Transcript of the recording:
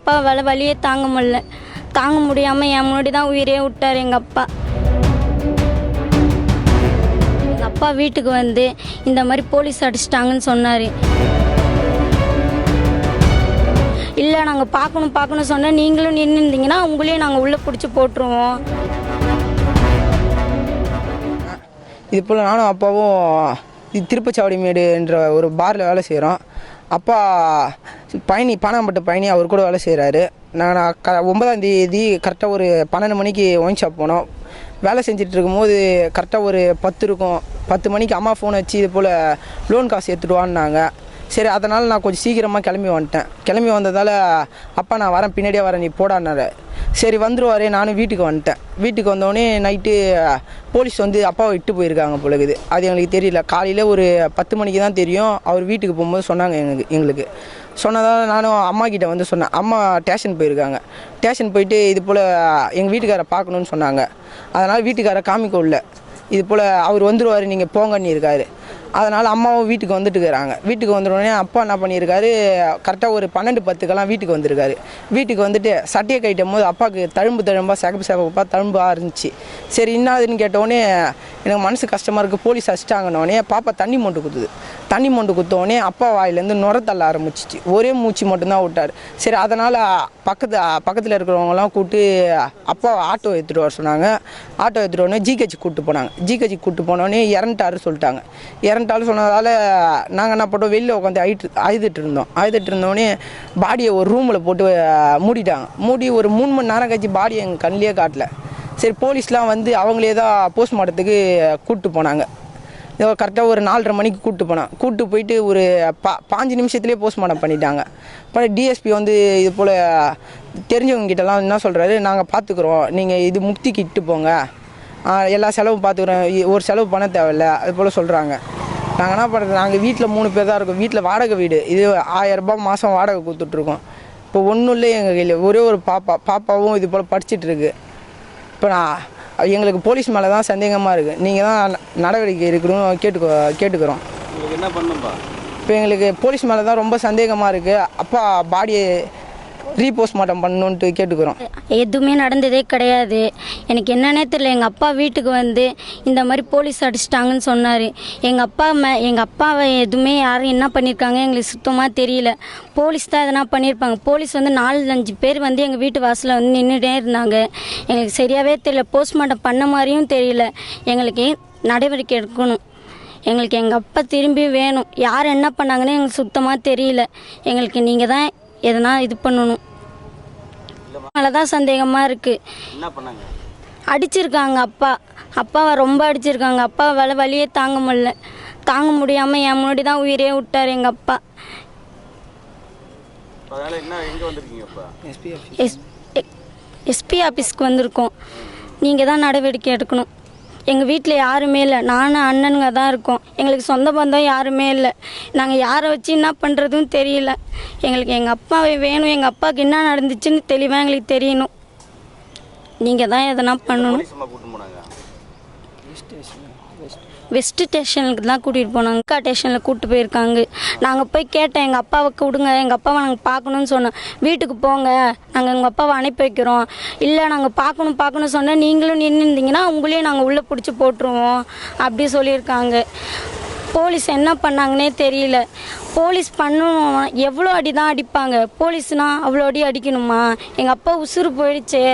அப்பாவால் வலியே தாங்க முடியாமல் என் முன்னாடி தான் உயிரே விட்டார் எங்கள் அப்பா. எங்கள் அப்பா வீட்டுக்கு வந்து இந்த மாதிரி போலீஸ் அடிச்சிட்டாங்கன்னு சொன்னார். இல்லை நாங்கள் பார்க்கணும் சொன்னால் நீங்களும் நின்று இருந்தீங்கன்னா உங்களையும் நாங்கள் உள்ளே பிடிச்சி போட்டுருவோம். இது போல் நானும் அப்பாவும் திருப்பச்சாவடிமேடுன்ற ஒரு பாரில் வேலை செய்கிறோம். அப்பா பானாம்பட்டு பயணி அவர் கூட வேலை செய்கிறாரு. நான் 9ஆம் தேதி கரெக்டாக ஒரு 12 மணிக்கு ஒயின் ஷாப் போனோம். வேலை செஞ்சுட்டு இருக்கும்போது கரெக்டாக ஒரு 10 இருக்கும். 10 மணிக்கு அம்மா ஃபோன் வச்சு இது போல் லோன் காசு எடுத்துகிட்டு. சரி, அதனால் நான் கொஞ்சம் சீக்கிரமாக கிளம்பி வந்துட்டேன். கிளம்பி வந்ததால் அப்பா நான் வரேன், பின்னாடியே வரேன், நீ போடான்னாரு. சரி வந்துடுவாரே, நானும் வீட்டுக்கு வந்துட்டேன். வீட்டுக்கு வந்தோடனே நைட்டு போலீஸ் வந்து அப்பாவை இட்டு போயிருக்காங்க பொழுது. அது எங்களுக்கு தெரியல. காலையில் ஒரு 10 மணிக்கு தான் தெரியும். அவர் வீட்டுக்கு போகும்போது சொன்னாங்க எங்களுக்கு. சொன்னதால் நானும் அம்மா கிட்டே வந்து சொன்னேன். அம்மா ஸ்டேஷன் போயிருக்காங்க. ஸ்டேஷன் போயிட்டு இது போல் எங்கள் வீட்டுக்காரை பார்க்கணுன்னு சொன்னாங்க. அதனால் வீட்டுக்காரை காமிக்க உள்ள இது போல் அவர் வந்துடுவார், நீங்கள் போங்கன்னு இருக்காரு. அதனால் அம்மாவும் வீட்டுக்கு வந்துட்டுருக்காங்க. வீட்டுக்கு வந்துடுவோடனே அப்பா என்ன பண்ணியிருக்காரு, கரெக்டாக ஒரு 12:10 வீட்டுக்கு வந்திருக்காரு. வீட்டுக்கு வந்துட்டு சட்டையை கட்டும் போது அப்பாவுக்கு தழும்பாக சிகப்பாக தழும்பாக இருந்துச்சு. சரி என்னாதுன்னு கேட்டோடனே எனக்கு மனசு கஷ்டமாக இருக்குது. போலீஸ் அடிச்சிட்டாங்கன்னொடனே பாப்பா தண்ணி மொண்டு குத்தோடனே அப்பா வாயிலேருந்து நுர தள்ள ஆரம்பிச்சிச்சு. ஒரே மூச்சு மட்டும்தான் விட்டார். சரி, அதனால் பக்கத்தில் இருக்கிறவங்களாம் கூப்பிட்டு அப்பா ஆட்டோ எடுத்துகிட்டு வர சொன்னாங்க. ஆட்டோ எடுத்துகிட்டு உடனே ஜிஹெச் கூப்பிட்டு போனோடனே இறந்துட்டாரு சொல்லிட்டாங்க. இறந்துட்டாலும் சொன்னதால் நாங்கள் என்ன பண்ணோம், வெளியில் உட்காந்து அழுதுட்டு இருந்தோடனே பாடியை ஒரு ரூமில் போட்டு மூடிட்டாங்க. மூடி ஒரு 3 மணி நேரம் கழிச்சு பாடியை எங்கள் கண்ணிலே காட்டல. சரி, போலீஸ்லாம் வந்து அவங்களே தான் போஸ்ட்மார்ட்டத்துக்கு கூப்பிட்டு போனாங்க. கரெக்டாக ஒரு 4:30 மணிக்கு கூப்பிட்டு போயிட்டு ஒரு 5 நிமிஷத்துலேயே போஸ்ட்மார்ட்டம் பண்ணிட்டாங்க. அப்புறம் டிஎஸ்பி வந்து இது போல் தெரிஞ்சவங்ககிட்டலாம் என்ன சொல்கிறாரு, நாங்கள் பார்த்துக்குறோம், நீங்கள் இது முக்திக்கு இட்டு போங்க, எல்லா செலவும் பார்த்துக்குறோம், ஒரு செலவு பண்ண தேவையில்லை, அது போல் சொல்கிறாங்க. நாங்கள் என்ன பண்ணுறது, நாங்கள் வீட்டில் 3 பேர் தான் இருக்கோம். வீட்டில் வாடகை வீடு, இது 1000 ரூபாய் மாதம் வாடகை கொடுத்துட்ருக்கோம். இப்போ ஒன்றும் இல்லை எங்கள் கையில். ஒரே ஒரு பாப்பாவும் இது போல் படிச்சுட்ருக்கு. இப்போ எங்களுக்கு போலீஸ் மேலே தான் சந்தேகமாக இருக்குது. நீங்கள் தான் நடவடிக்கை இருக்கணும் கேட்டுக்கிறோம். என்ன பண்ணும்பா? இப்போ எங்களுக்கு போலீஸ் மேலே தான் ரொம்ப சந்தேகமாக இருக்குது. அப்பா பாடியை ரீபோஸ்ட்மார்ட்டம் பண்ணணுன்ட்டு கேட்டுக்கிறோம். எதுவுமே நடந்ததே கிடையாது. எனக்கு என்னன்னே தெரியல. எங்கள் அப்பா வீட்டுக்கு வந்து இந்த மாதிரி போலீஸ் அடிச்சிட்டாங்கன்னு சொன்னார். எங்கள் அப்பாவை எதுவுமே யாரும் என்ன பண்ணியிருக்காங்க எங்களுக்கு சுத்தமாக தெரியல. போலீஸ் தான் எதனா பண்ணியிருப்பாங்க. போலீஸ் வந்து 4-5 பேர் வந்து எங்கள் வீட்டு வாசலில் வந்து நின்றுட்டே இருந்தாங்க. எங்களுக்கு சரியாகவே தெரியல. போஸ்ட்மார்ட்டம் பண்ண மாதிரியும் தெரியல. எங்களுக்கு நடவடிக்கை எடுக்கணும். எங்களுக்கு எங்கள் அப்பா திரும்பி வேணும். யார் என்ன பண்ணாங்கன்னு எங்களுக்கு சுத்தமாக தெரியல. எங்களுக்கு நீங்கள் தான் எதனா இது பண்ணணும். தான் சந்தேகமாக இருக்குது. அடிச்சிருக்காங்க அப்பாவை ரொம்ப அடிச்சிருக்காங்க. அப்பாவால் வலியே தாங்க முடியாமல் என் முன்னாடி தான் உயிரே விட்டார் எங்கள் அப்பா. எஸ்பி ஆஃபீஸ்க்கு வந்திருக்கோம். நீங்கள் தான் நடவடிக்கை எடுக்கணும். எங்கள் வீட்டில் யாருமே இல்லை. நானும் அண்ணனுங்க தான் இருக்கோம். எங்களுக்கு சொந்த பந்தம் யாருமே இல்லை. நாங்கள் யாரை வச்சு என்ன பண்ணுறதுன்னு தெரியல. எங்களுக்கு எங்கள் அப்பாவை வேணும். எங்கள் அப்பாவுக்கு என்ன நடந்துச்சுன்னு தெளிவாக எங்களுக்கு தெரியணும். நீங்கள் தான் எதனா பண்ணணும். வெஸ்ட் ஸ்டேஷனுக்கு தான் கூட்டிகிட்டு போனாங்க. ஸ்டேஷனில் கூப்பிட்டு போயிருக்காங்க. நாங்கள் போய் கேட்டேன், எங்கள் அப்பாவை கொடுங்க, எங்கள் அப்பாவை நாங்கள் பார்க்கணுன்னு சொன்னோம். வீட்டுக்கு போங்க, நாங்கள் எங்கள் அப்பாவை அனுப்பி வைக்கிறோம். இல்லை நாங்கள் பார்க்கணும் சொன்னால் நீங்களும் நின்று இருந்தீங்கன்னா உங்களையும் நாங்கள் உள்ளே பிடிச்சி போட்டுருவோம் அப்படி சொல்லியிருக்காங்க. போலீஸ் என்ன பண்ணாங்கன்னே தெரியல. போலீஸ் பண்ணணும், எவ்வளோ அடி தான் அடிப்பாங்க. போலீஸ்னால் அவ்வளோ அடி அடிக்கணுமா? எங்கள் அப்பா உசுறு போயிடுச்சு.